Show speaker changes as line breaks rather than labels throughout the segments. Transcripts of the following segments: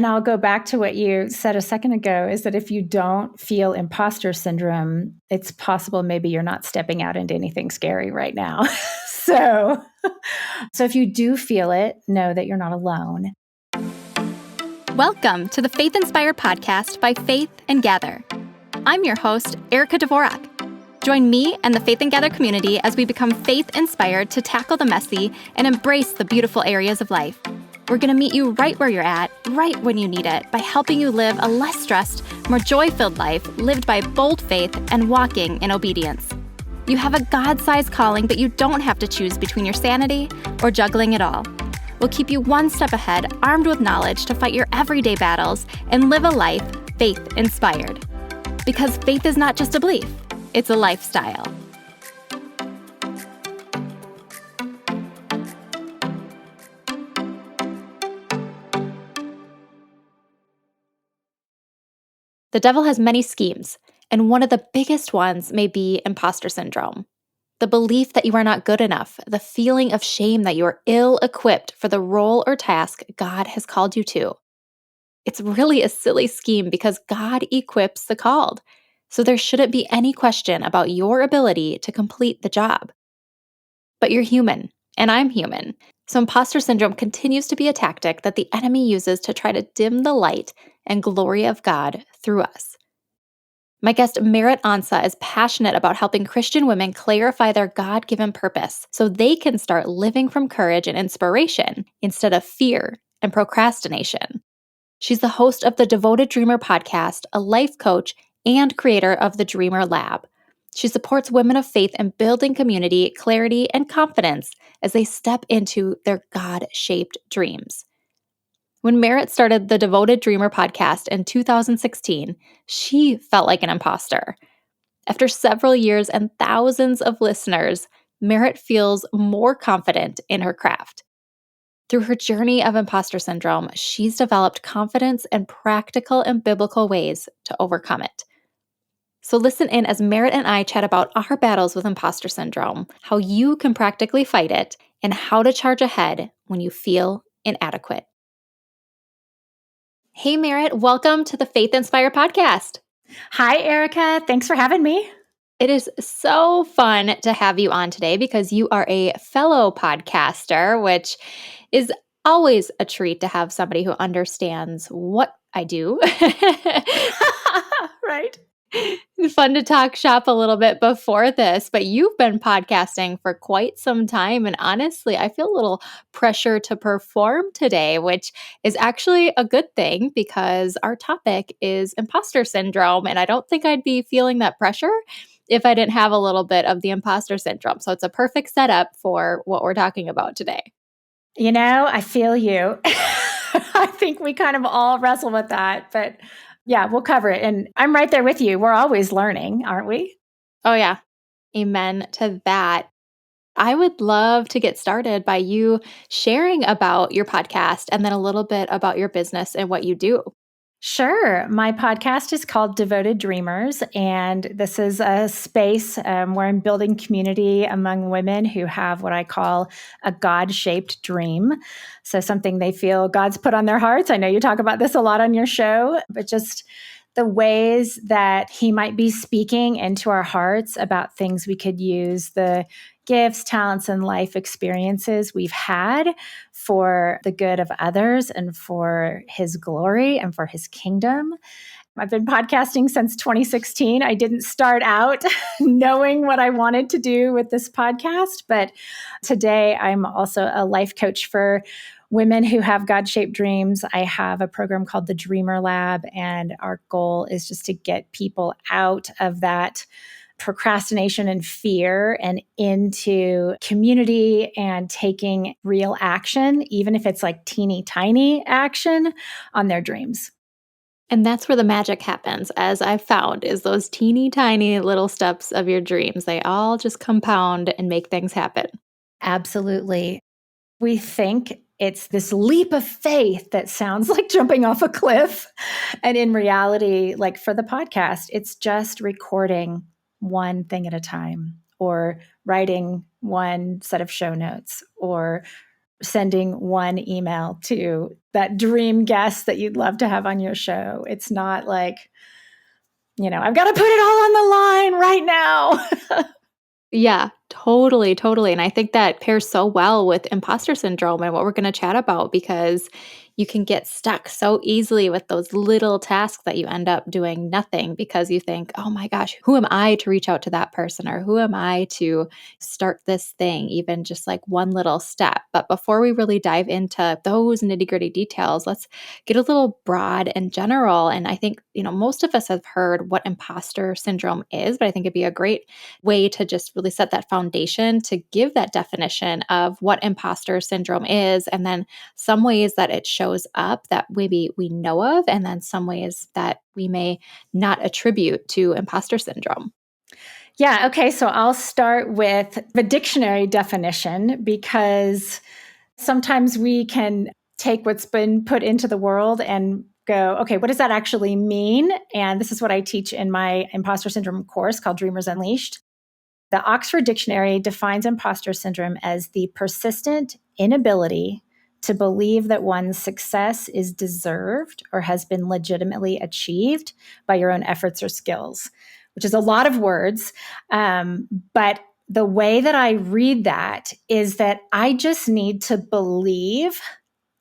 And I'll go back to what you said a second ago, is that if you don't feel imposter syndrome, it's possible maybe you're not stepping out into anything scary right now. So, so if you do feel it, know that you're not alone.
Welcome to the Faith Inspire podcast by Faith and Gather. I'm your host, Erica Dvorak. Join me and the Faith and Gather community as we become faith-inspired to tackle the messy and embrace the beautiful areas of life. We're going to meet you right where you're at, right when you need it, by helping you live a less stressed, more joy-filled life lived by bold faith and walking in obedience. You have a God-sized calling, but you don't have to choose between your sanity or juggling it all. We'll keep you one step ahead, armed with knowledge to fight your everyday battles and live a life faith-inspired. Because faith is not just a belief, it's a lifestyle. The devil has many schemes, and one of the biggest ones may be imposter syndrome. The belief that you are not good enough, the feeling of shame that you are ill-equipped for the role or task God has called you to. It's really a silly scheme because God equips the called, so there shouldn't be any question about your ability to complete the job. But you're human, and I'm human, so imposter syndrome continues to be a tactic that the enemy uses to try to dim the light and glory of God through us. My guest, Merritt Onsa, is passionate about helping Christian women clarify their God-given purpose so they can start living from courage and inspiration instead of fear and procrastination. She's the host of the Devoted Dreamer podcast, a life coach, and creator of the Dreamer Lab. She supports women of faith in building community, clarity, and confidence as they step into their God-shaped dreams. When Merritt started the Devoted Dreamer podcast in 2016, she felt like an imposter. After several years and thousands of listeners, Merritt feels more confident in her craft. Through her journey of imposter syndrome, she's developed confidence and practical and biblical ways to overcome it. So listen in as Merritt and I chat about our battles with imposter syndrome, how you can practically fight it, and how to charge ahead when you feel inadequate. Hey, Merritt, welcome to the Faith Inspire podcast.
Hi, Erica. Thanks for having me.
It is so fun to have you on today because you are a fellow podcaster, which is always a treat to have somebody who understands what I do.
Right.
Fun to talk shop a little bit before this, but you've been podcasting for quite some time. And honestly, I feel a little pressure to perform today, which is actually a good thing because our topic is imposter syndrome. And I don't think I'd be feeling that pressure if I didn't have a little bit of the imposter syndrome. So it's a perfect setup for what we're talking about today.
You know, I feel you. I think we kind of all wrestle with that, but yeah, we'll cover it. And I'm right there with you. We're always learning, aren't we?
Oh, yeah. Amen to that. I would love to get started by you sharing about your podcast and then a little bit about your business and what you do.
Sure. My podcast is called Devoted Dreamers, and this is a space where I'm building community among women who have what I call a God-shaped dream. So something they feel God's put on their hearts. I know you talk about this a lot on your show, but just the ways that He might be speaking into our hearts about things we could use, the gifts, talents, and life experiences we've had for the good of others and for His glory and for His kingdom. I've been podcasting since 2016. I didn't start out knowing what I wanted to do with this podcast, but today I'm also a life coach for women who have God-shaped dreams. I have a program called the Dreamer Lab, and our goal is just to get people out of that procrastination and fear and into community and taking real action, even if it's like teeny tiny action on their dreams.
And that's where the magic happens, as I've found, is those teeny tiny little steps of your dreams. They all just compound and make things happen.
Absolutely. We think it's this leap of faith that sounds like jumping off a cliff. And in reality, like for the podcast, it's just recording one thing at a time, or writing one set of show notes, or sending one email to that dream guest that you'd love to have on your show. It's not like, I've got to put it all on the line right now.
Yeah, totally, totally. And I think that pairs so well with imposter syndrome and what we're going to chat about, because you can get stuck so easily with those little tasks that you end up doing nothing because you think, oh my gosh, who am I to reach out to that person? Or who am I to start this thing, even just like one little step? But before we really dive into those nitty gritty details, let's get a little broad and general. And I think, most of us have heard what imposter syndrome is, but I think it'd be a great way to just really set that foundation to give that definition of what imposter syndrome is, and then some ways that it shows up that maybe we know of, and then some ways that we may not attribute to imposter syndrome.
Yeah. Okay. So I'll start with the dictionary definition, because sometimes we can take what's been put into the world and go, okay, what does that actually mean? And this is what I teach in my imposter syndrome course called Dreamers Unleashed. The Oxford Dictionary defines imposter syndrome as the persistent inability to believe that one's success is deserved or has been legitimately achieved by your own efforts or skills, which is a lot of words. But the way that I read that is that I just need to believe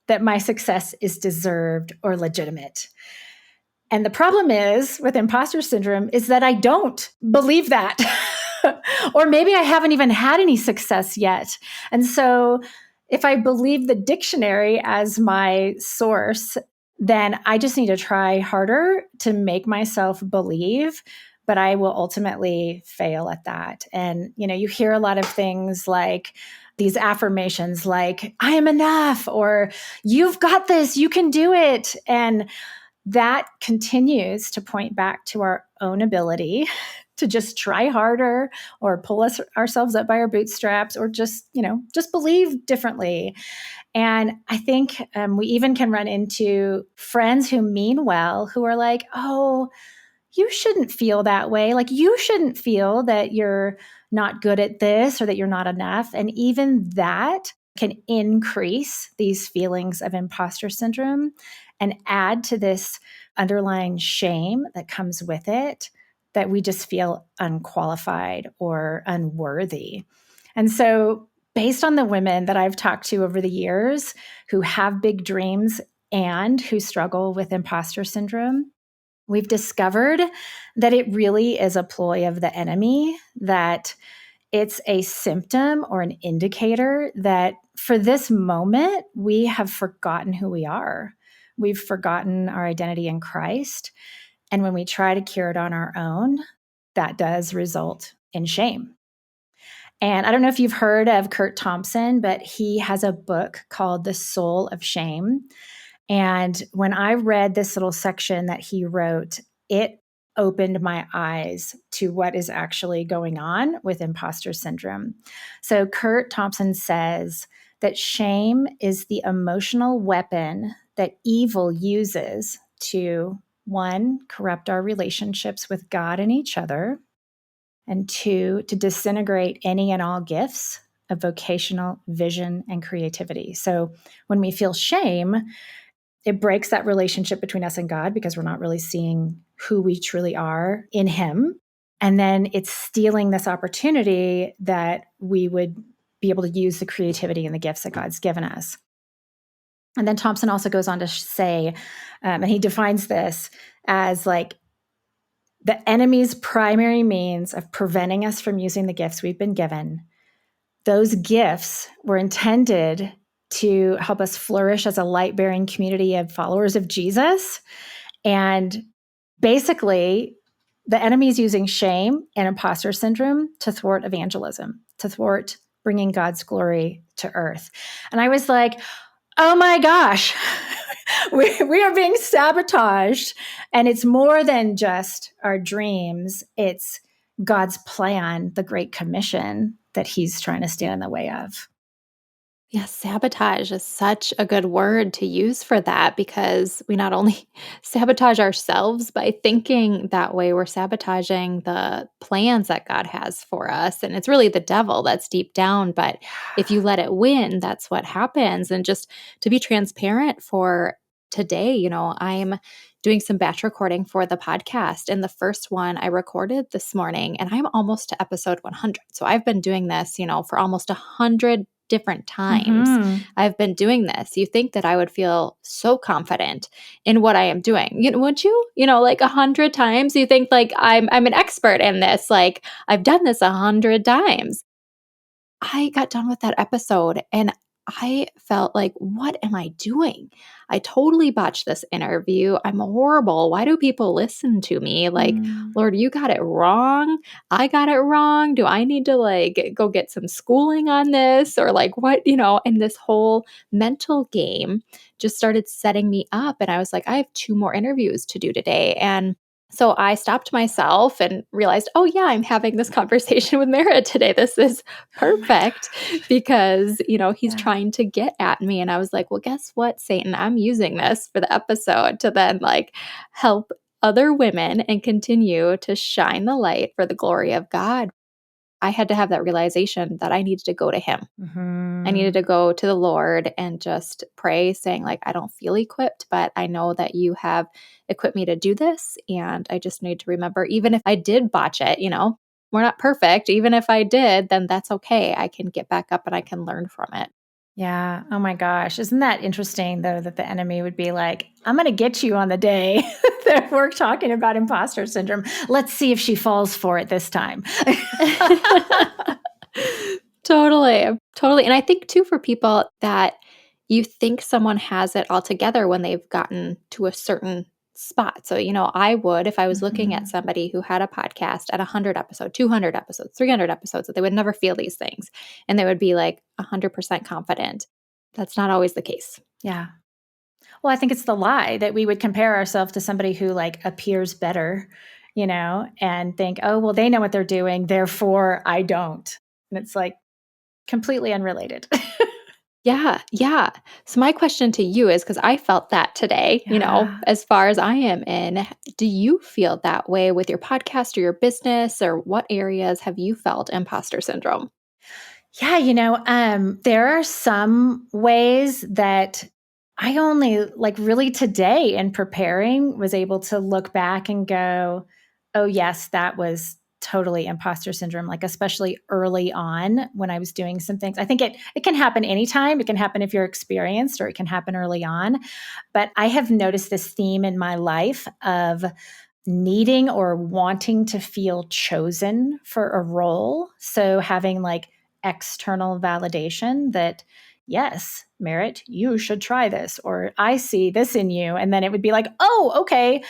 that my success is deserved or legitimate. And the problem is with imposter syndrome is that I don't believe that. Or maybe I haven't even had any success yet. And so if I believe the dictionary as my source, then I just need to try harder to make myself believe, but I will ultimately fail at that. And, you hear a lot of things like these affirmations like, I am enough, or you've got this, you can do it. And that continues to point back to our own ability to just try harder or pull ourselves up by our bootstraps, or just believe differently. And I think we even can run into friends who mean well, who are like, oh, you shouldn't feel that way. Like, you shouldn't feel that you're not good at this or that you're not enough. And even that can increase these feelings of imposter syndrome and add to this underlying shame that comes with it, that we just feel unqualified or unworthy. And so, based on the women that I've talked to over the years who have big dreams and who struggle with imposter syndrome, we've discovered that it really is a ploy of the enemy, that it's a symptom or an indicator that for this moment, we have forgotten who we are. We've forgotten our identity in Christ. And when we try to cure it on our own, that does result in shame. And I don't know if you've heard of Curt Thompson, but he has a book called The Soul of Shame. And when I read this little section that he wrote, it opened my eyes to what is actually going on with imposter syndrome. So Curt Thompson says that shame is the emotional weapon that evil uses to, one, corrupt our relationships with God and each other, and two, to disintegrate any and all gifts of vocational vision and creativity. So when we feel shame, it breaks that relationship between us and God, because we're not really seeing who we truly are in Him. And then it's stealing this opportunity that we would be able to use the creativity and the gifts that God's given us. And then Thompson also goes on to say, and he defines this as like the enemy's primary means of preventing us from using the gifts we've been given. Those gifts were intended to help us flourish as a light-bearing community of followers of Jesus. And basically, the enemy is using shame and imposter syndrome to thwart evangelism, to thwart bringing God's glory to earth. And I was like, oh my gosh, we are being sabotaged. And it's more than just our dreams. It's God's plan, the Great Commission, that He's trying to stand in the way of.
Yeah, sabotage is such a good word to use for that because we not only sabotage ourselves by thinking that way, we're sabotaging the plans that God has for us. And it's really the devil that's deep down. But if you let it win, that's what happens. And just to be transparent for today, I'm doing some batch recording for the podcast. And the first one I recorded this morning, and I'm almost to episode 100. So I've been doing this, for almost 100 different times
Mhm.
I've been doing this. You think that I would feel so confident in what I am doing. Would you? Like 100 times, you think like I'm an expert in this. Like I've done this 100 times. I got done with that episode and I felt like, what am I doing? I totally botched this interview. I'm horrible. Why do people listen to me? Like,
Mm.
Lord, you got it wrong. I got it wrong. Do I need to like go get some schooling on this or like what, And this whole mental game just started setting me up. And I was like, I have 2 more interviews to do today. And so I stopped myself and realized, oh, yeah, I'm having this conversation with Merritt today. This is
Oh my
perfect
gosh.
because, he's
Yeah.
trying to get at me. And I was like, well, guess what, Satan? I'm using this for the episode to then like help other women and continue to shine the light for the glory of God. I had to have that realization that I needed to go to him. I needed
Mhm.
to go to the Lord and just pray, saying, like, I don't feel equipped, but I know that you have equipped me to do this. And I just need to remember, even if I did botch it, we're not perfect. Even if I did, then that's okay. I can get back up and I can learn from it.
Yeah. Oh my gosh. Isn't that interesting, though, that the enemy would be like, I'm going to get you on the day that we're talking about imposter syndrome. Let's see if she falls for it this time.
Totally. Totally. And I think too for people that you think someone has it all together when they've gotten to a certain spot. So, I would if I was looking at
Mhm.
somebody who had a podcast at 100 episodes, 200 episodes, 300 episodes, that they would never feel these things and they would be like 100% confident. That's not always the case.
Yeah. Well, I think it's the lie that we would compare ourselves to somebody who like appears better, and think, oh, well, they know what they're doing. Therefore, I don't. And it's like completely unrelated.
Yeah, yeah. So my question to you is because I felt that today,
Yeah.
as far as I am in, do you feel that way with your podcast or your business, or what areas have you felt imposter syndrome?
Yeah, there are some ways that I only like really today in preparing was able to look back and go, oh, yes, that was totally imposter syndrome, like especially early on when I was doing some things. I think it can happen anytime. It can happen if you're experienced or it can happen early on. But I have noticed this theme in my life of needing or wanting to feel chosen for a role. So having like external validation that, yes, Merritt, you should try this, or I see this in you. And then it would be like, oh, okay.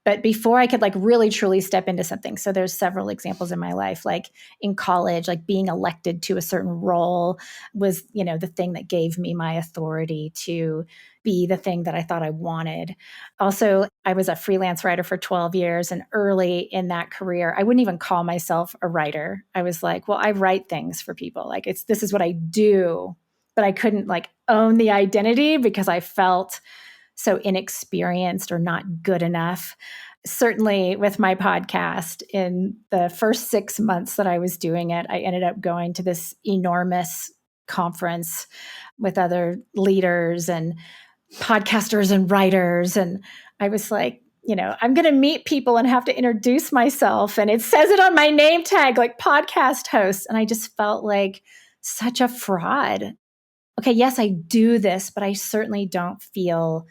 But before I could like really truly step into something. So there's several examples in my life, like in college, like being elected to a certain role was, the thing that gave me my authority to be the thing that I thought I wanted. Also, I was a freelance writer for 12 years. And early in that career, I wouldn't even call myself a writer. I was like, well, I write things for people. Like this is what I do. But I couldn't like own the identity because I felt so inexperienced or not good enough. Certainly with my podcast, in the first 6 months that I was doing it, I ended up going to this enormous conference with other leaders and podcasters and writers. And I was like, I'm going to meet people and have to introduce myself. And it says it on my name tag, like podcast host. And I just felt like such a fraud. Okay, yes, I do this, but I certainly don't feel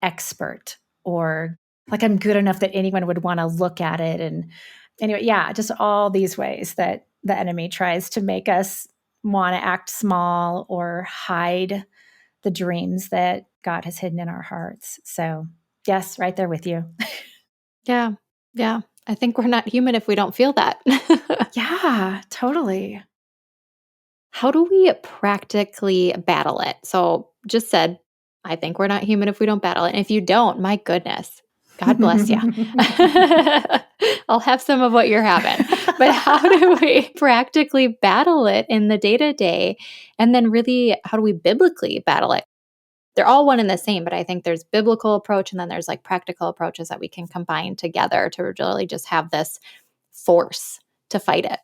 expert or like I'm good enough that anyone would want to look at it. And anyway, yeah, just all these ways that the enemy tries to make us want to act small or hide the dreams that God has hidden in our hearts. So, yes, right there with you.
Yeah. Yeah. I think we're not human if we don't feel that.
Yeah, totally.
How do we practically battle it? So, just said, I think we're not human if we don't battle it. And if you don't, my goodness, God bless you. I'll have some of what you're having. But how do we practically battle it in the day-to-day? And then really, how do we biblically battle it? They're all one and the same, but I think there's biblical approach and then there's like practical approaches that we can combine together to really just have this force to fight it.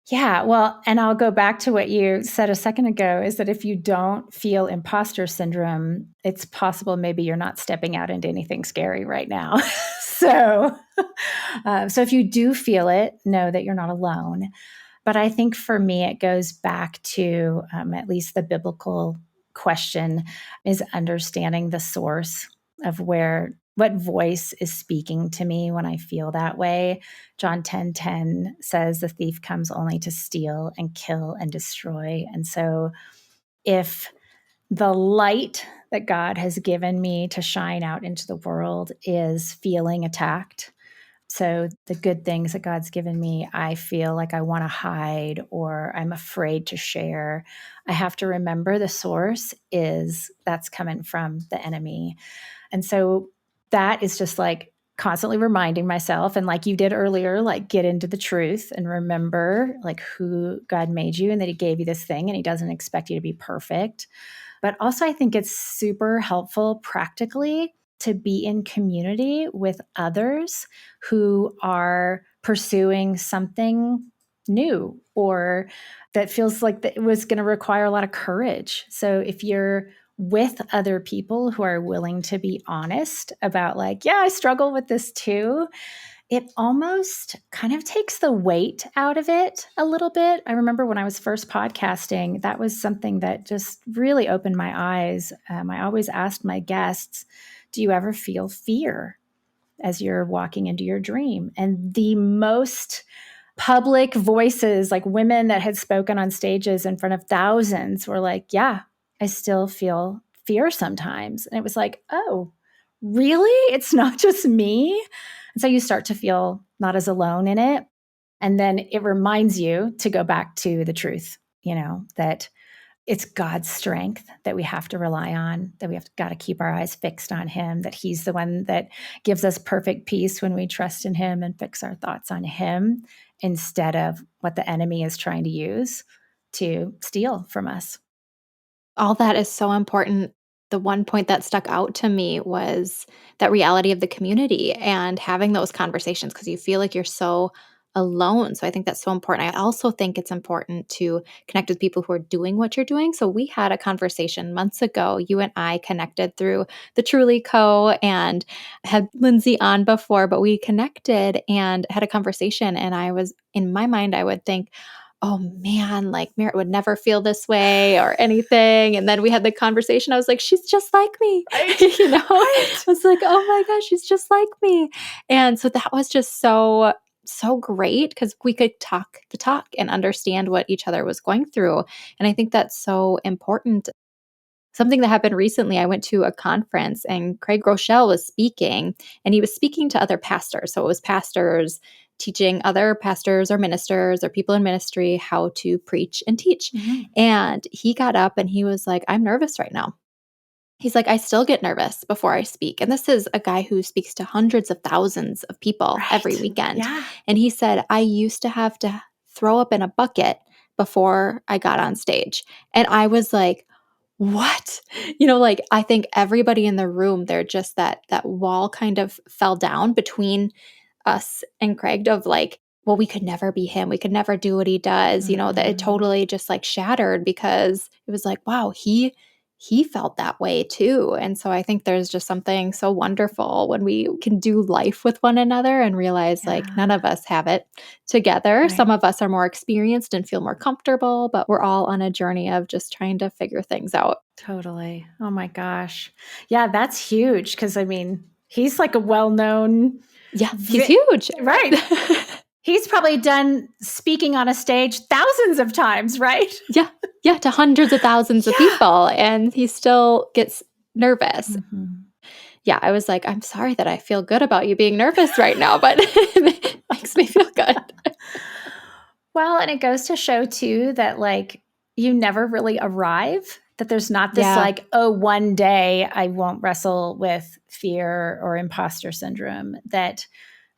Yeah, well, and I'll go back to what you said a second ago is that if you don't feel imposter syndrome, it's possible maybe you're not stepping out into anything scary right now. so, so if you do feel it, know that you're not alone. But I think for me, it goes back to at least the biblical question is understanding the source of what voice is speaking to me when I feel that way. John 10:10 says the thief comes only to steal and kill and destroy. And so if the light that God has given me to shine out into the world is feeling attacked, so the good things that God's given me, I feel like I want to hide or I'm afraid to share. I have to remember the source is that's coming from the enemy. And so that is just like constantly reminding myself, and like you did earlier, like get into the truth and remember like who God made you and that he gave you this thing and he doesn't expect you to be perfect. But also I think it's super helpful practically to be in community with others who are pursuing something new or that feels like that it was going to require a lot of courage. So if you're with other people who are willing to be honest about like, yeah, I struggle with this too, it almost kind of takes the weight out of it a little bit. I remember when I was first podcasting, that was something that just really opened my eyes. I always asked my guests, do you ever feel fear as you're walking into your dream? And the most public voices, like women that had spoken on stages in front of thousands, were like, yeah, I still feel fear sometimes. And it was like, oh, really? It's not just me? And so you start to feel not as alone in it. And then it reminds you to go back to the truth, that it's God's strength that we have to rely on, that we have got to keep our eyes fixed on him, that he's the one that gives us perfect peace when we trust in him and fix our thoughts on him instead of what the enemy is trying to use to steal from us.
All that is so important. The one point that stuck out to me was that reality of the community and having those conversations because you feel like you're so alone. So I think that's so important. I also think it's important to connect with people who are doing what you're doing. So we had a conversation months ago. You and I connected through the Truly Co. and had Lindsay on before, but we connected and had a conversation. And in my mind, I would think, oh man, like Merritt would never feel this way or anything. And then we had the conversation. I was like, she's just like me.
Right.
I was like, oh my gosh, she's just like me. And so that was just so great because we could talk the talk and understand what each other was going through. And I think that's so important. Something that happened recently, I went to a conference and Craig Rochelle was speaking, and he was speaking to other pastors. So it was pastors teaching other pastors or ministers or people in ministry how to preach and teach.
Mm-hmm.
And he got up and he was like, I'm nervous right now. He's like, I still get nervous before I speak. And this is a guy who speaks to hundreds of thousands of people every
Right.
weekend.
Yeah.
And he said, I used to have to throw up in a bucket before I got on stage. And I was like, what? Like I think everybody in the room, they're just that wall kind of fell down between us and Craig of like, well, we could never be him. We could never do what he does, that it
Mm-hmm.
totally just like shattered because it was like, wow, he felt that way too. And so I think there's just something so wonderful when we can do life with one another and realize like none
Yeah.
of us have it together.
Right.
Some of us are more experienced and feel more comfortable, but we're all on a journey of just trying to figure things out.
Totally. Oh my gosh. Yeah, that's huge because I mean, he's like a well-known
Yeah, he's huge.
right. He's probably done speaking on a stage thousands of times, right?
Yeah. Yeah, to hundreds of thousands of
Yeah.
people, and he still gets nervous.
Mhm.
Yeah, I was like, "I'm sorry that I feel good about you being nervous right now, but it makes me feel good."
Well, and it goes to show too that like you never really arrive, that there's not this
Yeah.
like, oh, one day I won't wrestle with fear or imposter syndrome, that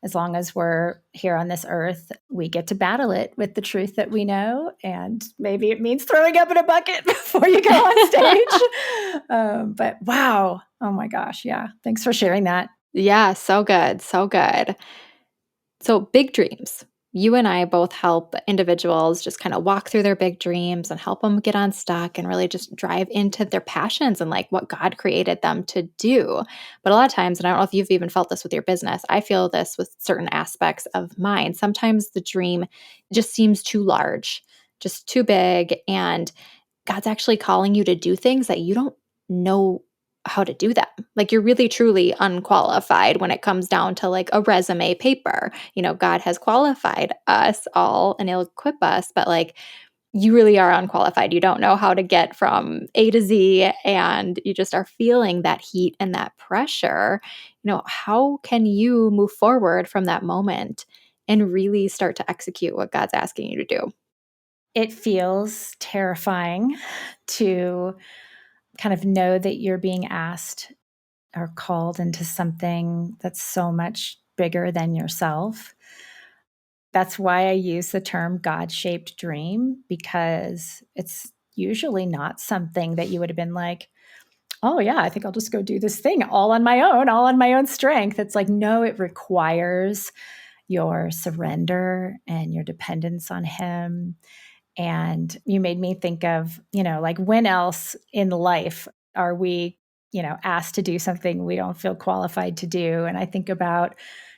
as long as we're here on this earth, we get to battle it with the truth that we know. And maybe it means throwing up in a bucket before you go on stage. But wow. Oh my gosh. Yeah. Thanks for sharing that.
Yeah, so good. So good. So, big dreams. You and I both help individuals just kind of walk through their big dreams and help them get unstuck and really just drive into their passions and like what God created them to do. But a lot of times, and I don't know if you've even felt this with your business, I feel this with certain aspects of mine. Sometimes the dream just seems too large, just too big. And God's actually calling you to do things that you don't know how to do them. Like you're really truly unqualified when it comes down to like a resume paper. God has qualified us all and he'll equip us, but like you really are unqualified. You don't know how to get from A to Z and you just are feeling that heat and that pressure. How can you move forward from that moment and really start to execute what God's asking you to do?
It feels terrifying to kind of know that you're being asked or called into something that's so much bigger than yourself. That's why I use the term God-shaped dream, because it's usually not something that you would have been like, oh yeah, I think I'll just go do this thing all on my own strength. It's like, no, it requires your surrender and your dependence on him. And you made me think of, like when else in life are we, asked to do something we don't feel qualified to do? And I think about,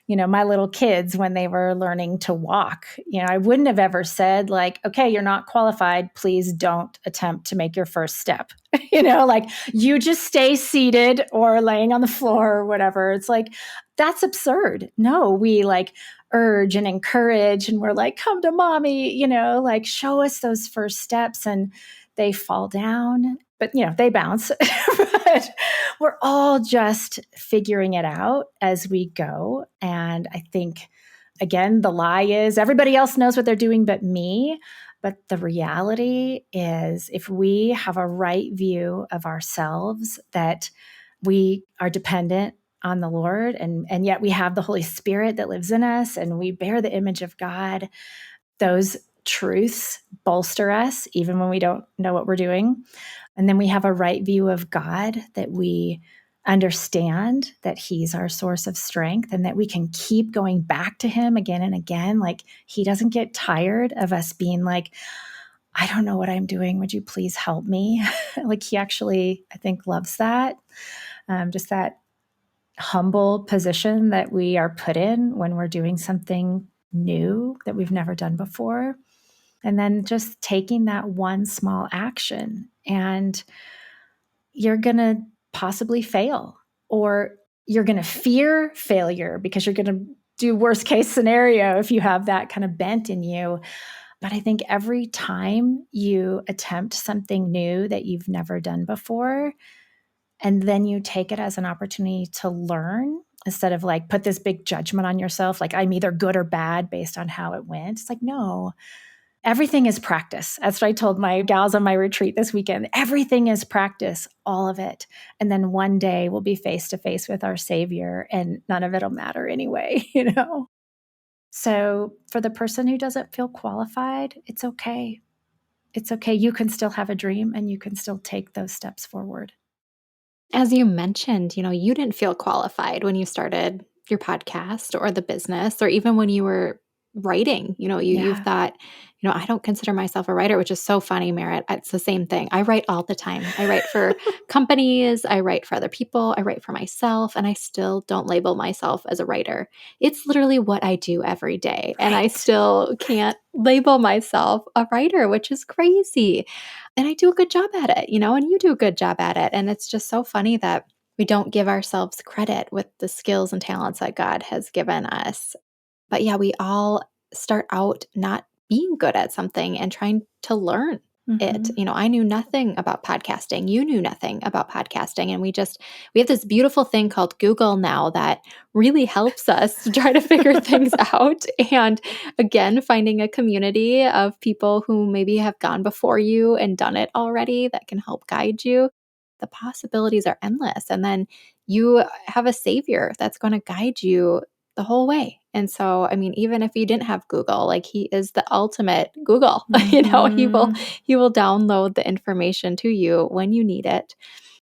my little kids when they were learning to walk. I wouldn't have ever said like, okay, you're not qualified. Please don't attempt to make your first step. Like you just stay seated or laying on the floor or whatever. It's like, that's absurd. No, we like urge and encourage and we're like, come to mommy, like show us those first steps, and they fall down, but they bounce. But we're all just figuring it out as we go. And I think, again, the lie is everybody else knows what they're doing but me. But the reality is, if we have a right view of ourselves, that we are dependent on the Lord, and yet we have the Holy Spirit that lives in us and we bear the image of God, those truths bolster us even when we don't know what we're doing. And then we have a right view of God, that we understand that he's our source of strength and that we can keep going back to him again and again. Like he doesn't get tired of us being like, I don't know what I'm doing. Would you please help me? Like he actually, I think, loves that. Just that humble position that we are put in when we're doing something new that we've never done before. And then just taking that one small action, and you're going to possibly fail, or you're going to fear failure because you're going to do worst case scenario if you have that kind of bent in you. But I think every time you attempt something new that you've never done before, and then you take it as an opportunity to learn, instead of like put this big judgment on yourself, like I'm either good or bad based on how it went. It's like, no, everything is practice. That's what I told my gals on my retreat this weekend. Everything is practice, all of it. And then one day we'll be face to face with our Savior and none of it'll matter anyway, So for the person who doesn't feel qualified, it's okay. It's okay. You can still have a dream and you can still take those steps forward.
As you mentioned, you didn't feel qualified when you started your podcast or the business, or even when you were writing. You
Yeah.
thought, I don't consider myself a writer, which is so funny, Merritt. It's the same thing. I write all the time. I write for companies, I write for other people, I write for myself, and I still don't label myself as a writer. It's literally what I do every day, and I
Right.
still can't label myself a writer, which is crazy. And I do a good job at it, and you do a good job at it. And it's just so funny that we don't give ourselves credit with the skills and talents that God has given us. But yeah, we all start out not being good at something and trying to learn it.
Mm-hmm.
I knew nothing about podcasting. You knew nothing about podcasting. And we have this beautiful thing called Google now that really helps us to try to figure things out. And again, finding a community of people who maybe have gone before you and done it already that can help guide you. The possibilities are endless. And then you have a savior that's going to guide you the whole way. And so, I mean, even if you didn't have Google, like he is the ultimate Google,
Mhm.
he will download the information to you when you need it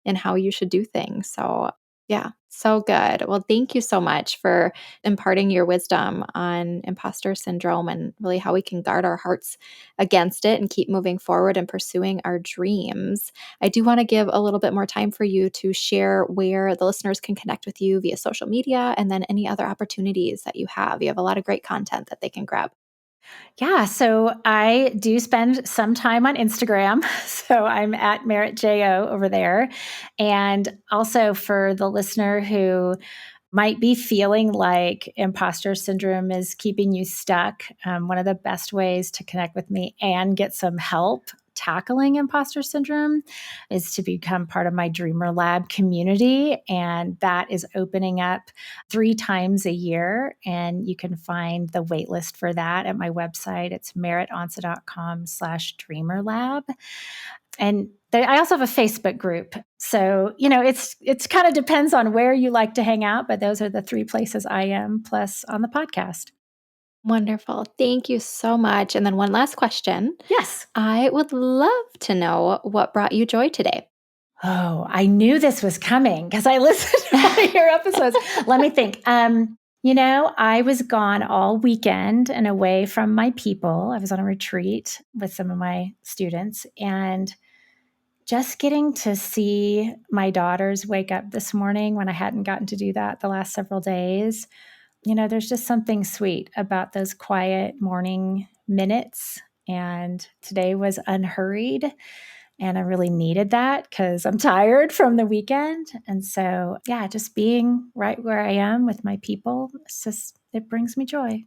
and how you should do things. So, yeah, so good. Well, thank you so much for imparting your wisdom on imposter syndrome and really how we can guard our hearts against it and keep moving forward and pursuing our dreams. I do want to give a little bit more time for you to share where the listeners can connect with you via social media and then any other opportunities that you have. You have a lot of great content that they can grab.
Yeah, so I do spend some time on Instagram. So I'm at Merritt JO over there. And also for the listener who might be feeling like imposter syndrome is keeping you stuck, one of the best ways to connect with me and get some help tackling imposter syndrome is to become part of my Dreamer Lab community. And that is opening up 3 times a year. And you can find the waitlist for that at my website. It's merrittonsa.com/dreamerlab. And I also have a Facebook group. So, it's kind of depends on where you like to hang out, but those are the 3 places I am, plus on the podcast.
Wonderful. Thank you so much. And then one last question.
Yes.
I would love to know what brought you joy today.
Oh, I knew this was coming because I listened to one of your episodes. Let me think. I was gone all weekend and away from my people. I was on a retreat with some of my students, and just getting to see my daughters wake up this morning when I hadn't gotten to do that the last several days. There's just something sweet about those quiet morning minutes. And today was unhurried. And I really needed that because I'm tired from the weekend. And so, yeah, just being right where I am with my people, it brings me joy.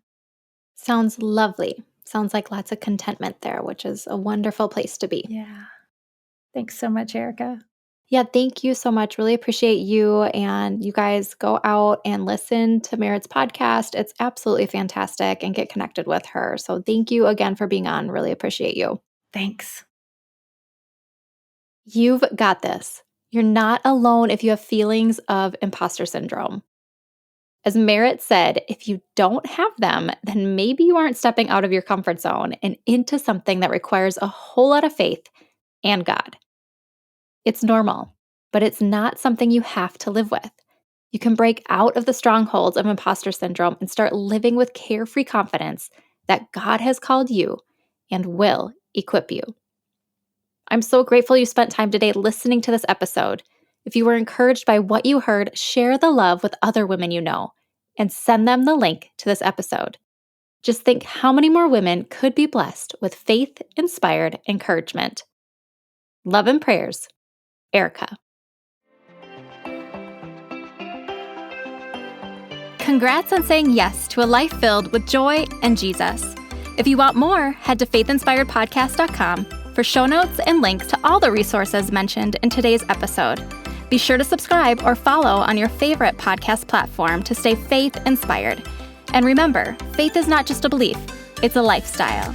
Sounds lovely. Sounds like lots of contentment there, which is a wonderful place to be.
Yeah. Thanks so much, Erica.
Yeah, thank you so much. Really appreciate you. And you guys go out and listen to Merritt's podcast. It's absolutely fantastic and get connected with her. So thank you again for being on. Really appreciate you.
Thanks.
You've got this. You're not alone if you have feelings of imposter syndrome. As Merritt said, if you don't have them, then maybe you aren't stepping out of your comfort zone and into something that requires a whole lot of faith and God. It's normal, but it's not something you have to live with. You can break out of the strongholds of imposter syndrome and start living with carefree confidence that God has called you and will equip you. I'm so grateful you spent time today listening to this episode. If you were encouraged by what you heard, share the love with other women you know and send them the link to this episode. Just think how many more women could be blessed with faith-inspired encouragement. Love and prayers, Erica. Congrats on saying yes to a life filled with joy and Jesus. If you want more, head to faithinspiredpodcast.com for show notes and links to all the resources mentioned in today's episode. Be sure to subscribe or follow on your favorite podcast platform to stay faith-inspired. And remember, faith is not just a belief, it's a lifestyle.